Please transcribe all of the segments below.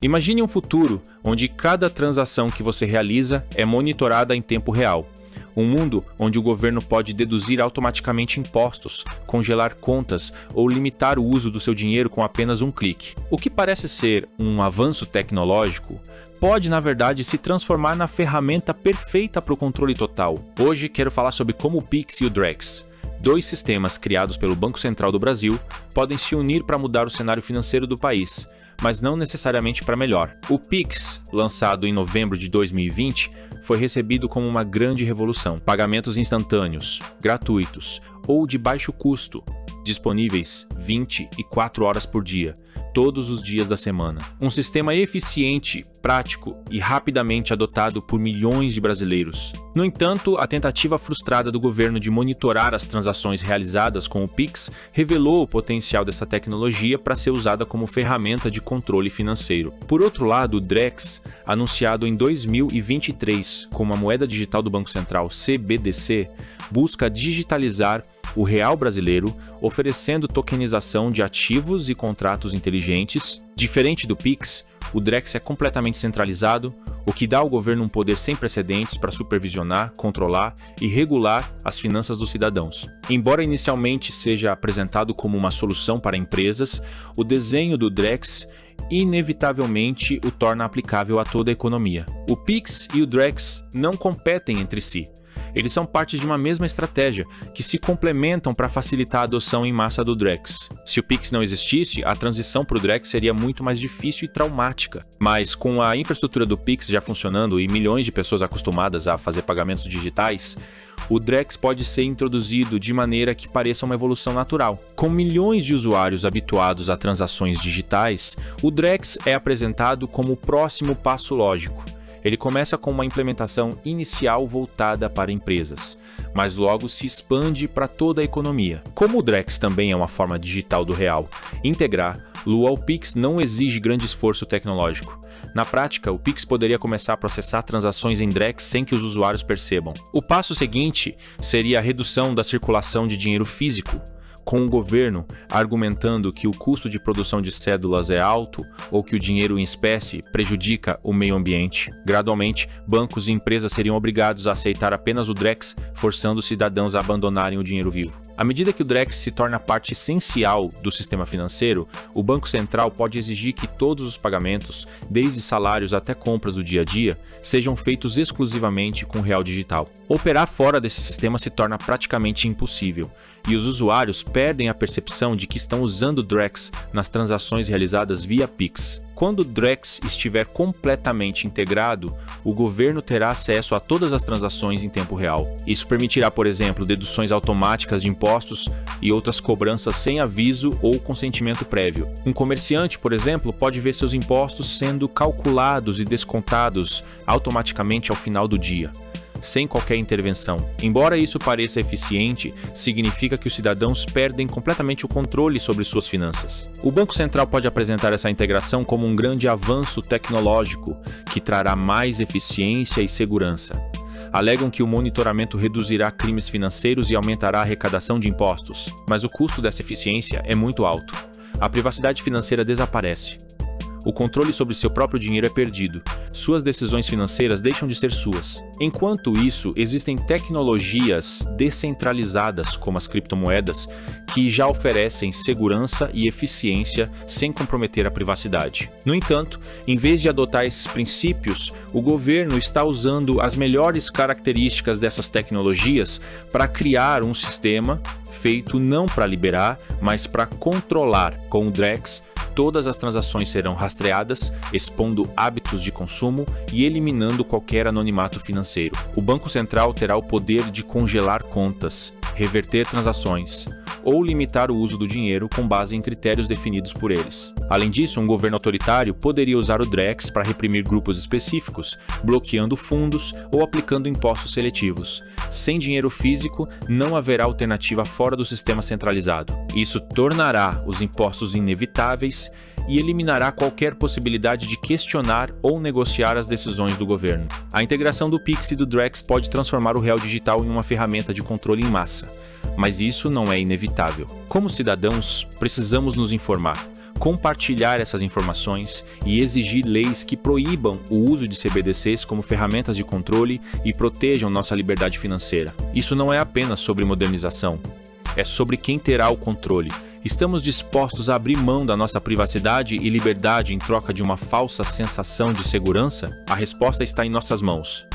Imagine um futuro onde cada transação que você realiza é monitorada em tempo real. Um mundo onde o governo pode deduzir automaticamente impostos, congelar contas ou limitar o uso do seu dinheiro com apenas um clique. O que parece ser um avanço tecnológico pode, na verdade, se transformar na ferramenta perfeita para o controle total. Hoje quero falar sobre como o Pix e o Drex, dois sistemas criados pelo Banco Central do Brasil, podem se unir para mudar o cenário financeiro do país, mas não necessariamente para melhor. O Pix, lançado em novembro de 2020, foi recebido como uma grande revolução. Pagamentos instantâneos, gratuitos ou de baixo custo, disponíveis 24 horas por dia, todos os dias da semana. Um sistema eficiente, prático e rapidamente adotado por milhões de brasileiros. No entanto, a tentativa frustrada do governo de monitorar as transações realizadas com o Pix revelou o potencial dessa tecnologia para ser usada como ferramenta de controle financeiro. Por outro lado, o Drex, anunciado em 2023 como a moeda digital do Banco Central CBDC, busca digitalizar o real brasileiro, oferecendo tokenização de ativos e contratos inteligentes. Diferente do Pix, o Drex é completamente centralizado, o que dá ao governo um poder sem precedentes para supervisionar, controlar e regular as finanças dos cidadãos. Embora inicialmente seja apresentado como uma solução para empresas, o desenho do Drex inevitavelmente o torna aplicável a toda a economia. O Pix e o Drex não competem entre si. Eles são parte de uma mesma estratégia, que se complementam para facilitar a adoção em massa do Drex. Se o Pix não existisse, a transição para o Drex seria muito mais difícil e traumática. Mas com a infraestrutura do Pix já funcionando e milhões de pessoas acostumadas a fazer pagamentos digitais, o Drex pode ser introduzido de maneira que pareça uma evolução natural. Com milhões de usuários habituados a transações digitais, o Drex é apresentado como o próximo passo lógico. Ele começa com uma implementação inicial voltada para empresas, mas logo se expande para toda a economia. Como o Drex também é uma forma digital do real, integrar ao Pix não exige grande esforço tecnológico. Na prática, o Pix poderia começar a processar transações em Drex sem que os usuários percebam. O passo seguinte seria a redução da circulação de dinheiro físico, com o governo argumentando que o custo de produção de cédulas é alto ou que o dinheiro em espécie prejudica o meio ambiente. Gradualmente, bancos e empresas seriam obrigados a aceitar apenas o Drex, forçando os cidadãos a abandonarem o dinheiro vivo. À medida que o Drex se torna parte essencial do sistema financeiro, o Banco Central pode exigir que todos os pagamentos, desde salários até compras do dia a dia, sejam feitos exclusivamente com real digital. Operar fora desse sistema se torna praticamente impossível, e os usuários perdem a percepção de que estão usando o Drex nas transações realizadas via Pix. Quando o Drex estiver completamente integrado, o governo terá acesso a todas as transações em tempo real. Isso permitirá, por exemplo, deduções automáticas de impostos e outras cobranças sem aviso ou consentimento prévio. Um comerciante, por exemplo, pode ver seus impostos sendo calculados e descontados automaticamente ao final do dia, sem qualquer intervenção. Embora isso pareça eficiente, significa que os cidadãos perdem completamente o controle sobre suas finanças. O Banco Central pode apresentar essa integração como um grande avanço tecnológico que trará mais eficiência e segurança. Alegam que o monitoramento reduzirá crimes financeiros e aumentará a arrecadação de impostos, mas o custo dessa eficiência é muito alto. A privacidade financeira desaparece. O controle sobre seu próprio dinheiro é perdido. Suas decisões financeiras deixam de ser suas. Enquanto isso, existem tecnologias descentralizadas, como as criptomoedas, que já oferecem segurança e eficiência sem comprometer a privacidade. No entanto, em vez de adotar esses princípios, o governo está usando as melhores características dessas tecnologias para criar um sistema feito não para liberar, mas para controlar. Com o Drex, todas as transações serão rastreadas, expondo hábitos de consumo e eliminando qualquer anonimato financeiro. O Banco Central terá o poder de congelar contas, reverter transações ou limitar o uso do dinheiro com base em critérios definidos por eles. Além disso, um governo autoritário poderia usar o Drex para reprimir grupos específicos, bloqueando fundos ou aplicando impostos seletivos. Sem dinheiro físico, não haverá alternativa fora do sistema centralizado. Isso tornará os impostos inevitáveis e eliminará qualquer possibilidade de questionar ou negociar as decisões do governo. A integração do Pix e do Drex pode transformar o real digital em uma ferramenta de controle em massa, mas isso não é inevitável. Como cidadãos, precisamos nos informar. compartilhar essas informações e exigir leis que proíbam o uso de CBDCs como ferramentas de controle e protejam nossa liberdade financeira. Isso não é apenas sobre modernização, é sobre quem terá o controle. Estamos dispostos a abrir mão da nossa privacidade e liberdade em troca de uma falsa sensação de segurança? A resposta está em nossas mãos.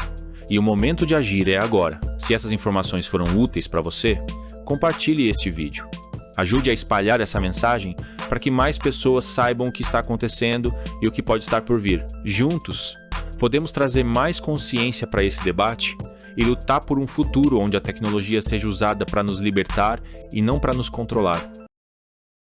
E o momento de agir é agora. Se essas informações foram úteis para você, compartilhe este vídeo. Ajude a espalhar essa mensagem para que mais pessoas saibam o que está acontecendo e o que pode estar por vir. Juntos, podemos trazer mais consciência para esse debate e lutar por um futuro onde a tecnologia seja usada para nos libertar e não para nos controlar.